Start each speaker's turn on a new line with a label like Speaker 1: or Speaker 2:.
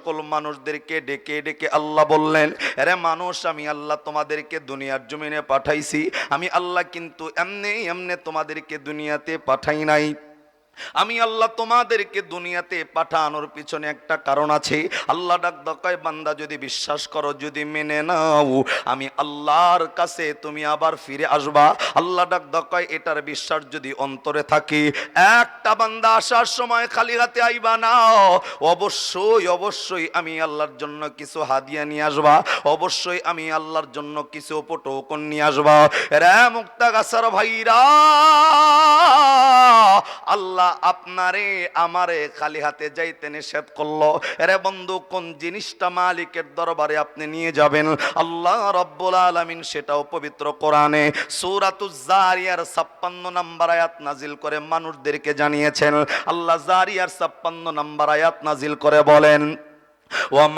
Speaker 1: সকল মানুষদেরকে ডেকে ডেকে আল্লাহ বললেন, আরে মানুষ, আমি আল্লাহ তোমাদেরকে দুনিয়ার জমিনে পাঠাইছি, আমি আল্লাহ কিন্তু এমনি এমনি তোমাদেরকে দুনিয়াতে পাঠাই নাই। আমি আল্লাহ তোমাদেরকে দুনিয়াতে পাঠানোর পিছনে একটা কারণ আছে। আল্লাহ ডাক দকায়, বান্দা যদি বিশ্বাস করো, যদি মেনে নাও, আমি আল্লাহর কাছে তুমি আবার ফিরে আসবা। আল্লাহ ডাক দকায়, এটার বিশ্বাস যদি অন্তরে থাকে, একটা বান্দা আসার সময় খালি হাতে আইবা না, অবশ্যই অবশ্যই আমি আল্লাহর জন্য কিছু হাদিয়া নিয়ে আসবা, অবশ্যই আমি আল্লাহর জন্য কিছু উপটোকন নিয়ে আসবা। রে মুক্তাগাছার ভাইরা, আল্লাহ আপনারে আমারে খালি হাতে যাইতে নিষেধ করলো। আরে বন্ধু, কোন জিনিসটা মালিকের দরবারে আপনি নিয়ে যাবেন, আল্লাহ রাব্বুল আলামিন সেটাও পবিত্র কোরআনে সূরাতুজ জারিয়ার 56 নম্বর আয়াত নাজিল করে মানুষদেরকে জানিয়েছেন। আল্লাহ জারিয়ার 56 নম্বর আয়াত নাজিল করে বলেন,